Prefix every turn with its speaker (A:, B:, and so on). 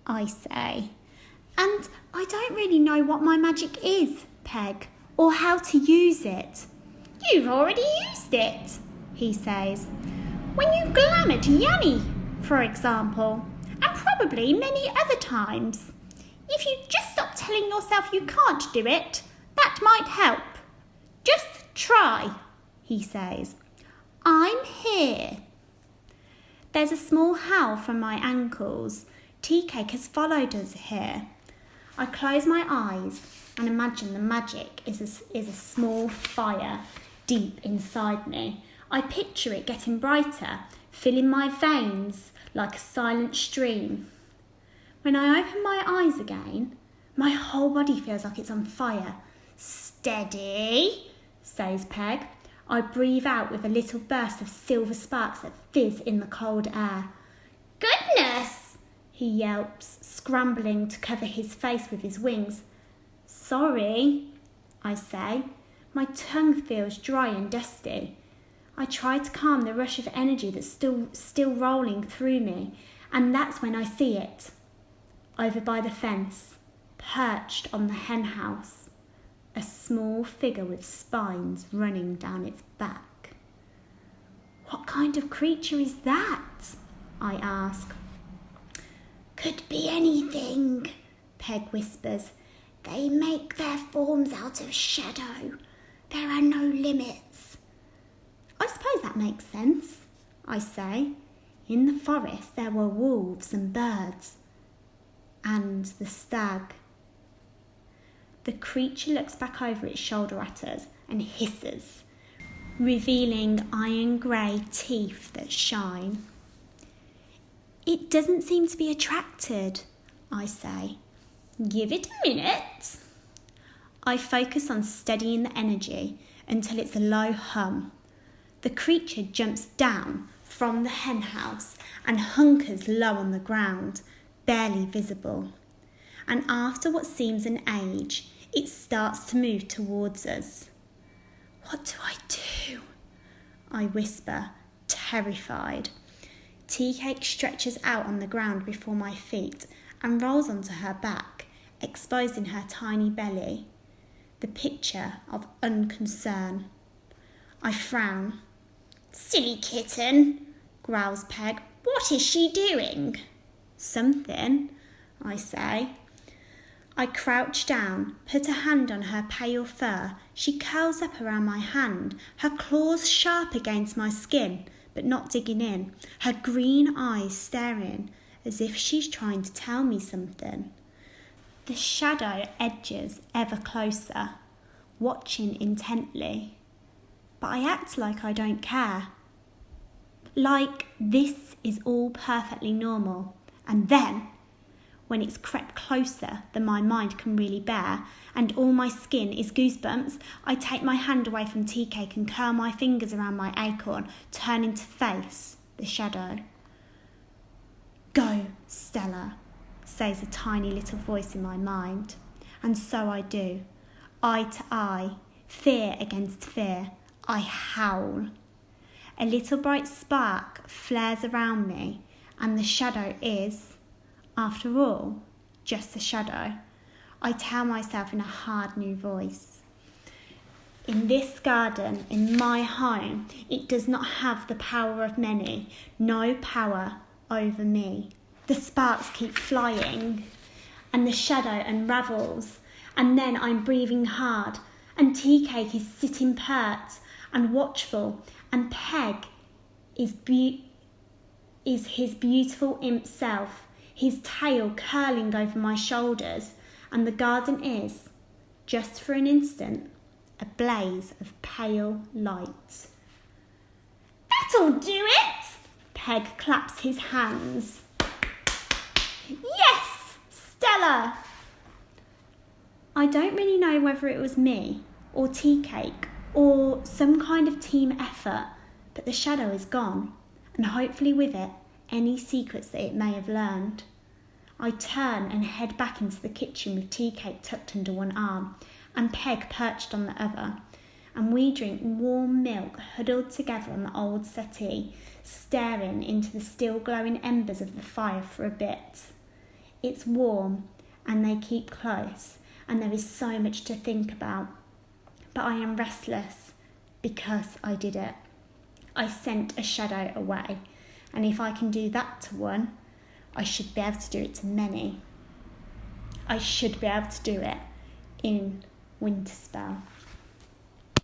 A: I say. And I don't really know what my magic is, Peg, or how to use it. You've already used it, he says. When you glamoured Yanni, for example, and probably many other times. If you just stop telling yourself you can't do it, that might help. Just try, he says. I'm here. There's a small howl from my ankles. Tea Cake has followed us here. I close my eyes and imagine the magic is a small fire deep inside me. I picture it getting brighter, filling my veins like a silent stream. When I open my eyes again, my whole body feels like it's on fire. Steady, says Peg. I breathe out with a little burst of silver sparks that fizz in the cold air. Goodness, he yelps, scrambling to cover his face with his wings. Sorry, I say. My tongue feels dry and dusty. I try to calm the rush of energy that's still rolling through me, and that's when I see it. Over by the fence, perched on the hen house, a small figure with spines running down its back. What kind of creature is that? I ask. Could be anything, Peg whispers. They make their forms out of shadow. There are no limits. I suppose that makes sense, I say. In the forest there were wolves and birds, and the stag. The creature looks back over its shoulder at us and hisses, revealing iron grey teeth that shine. It doesn't seem to be attracted, I say. Give it a minute. I focus on steadying the energy until it's a low hum. The creature jumps down from the hen house and hunkers low on the ground, barely visible. And after what seems an age, it starts to move towards us. What do I do? I whisper, terrified. Tea Cake stretches out on the ground before my feet and rolls onto her back, exposing her tiny belly, the picture of unconcern. I frown. Silly kitten, growls Peg. What is she doing? Something, I say. I crouch down, put a hand on her pale fur. She curls up around my hand, her claws sharp against my skin, but not digging in, her green eyes staring as if she's trying to tell me something. The shadow edges ever closer, watching intently. But I act like I don't care. Like this is all perfectly normal. And then, when it's crept closer than my mind can really bear, and all my skin is goosebumps, I take my hand away from Tea Cake and curl my fingers around my acorn, turning to face the shadow. Go, Stella, says a tiny little voice in my mind. And so I do. Eye to eye, fear against fear, I howl. A little bright spark flares around me, and the shadow is, after all, just a shadow. I tell myself in a hard new voice. In this garden, in my home, it does not have the power of many, no power over me. The sparks keep flying, and the shadow unravels, and then I'm breathing hard, and Tea Cake is sitting pert and watchful, and Peg is his beautiful imp self, his tail curling over my shoulders, and the garden is, just for an instant, a blaze of pale light. That'll do it! Peg claps his hands. Yes, Stella! I don't really know whether it was me, or Tea Cake, or some kind of team effort, but the shadow is gone, and hopefully with it, any secrets that it may have learned. I turn and head back into the kitchen with Tea Cake tucked under one arm, and Peg perched on the other, and we drink warm milk huddled together on the old settee, staring into the still glowing embers of the fire for a bit. It's warm and they keep close, and there is so much to think about. But I am restless because I did it. I sent a shadow away, and if I can do that to one, I should be able to do it to many. I should be able to do it in Winterspell.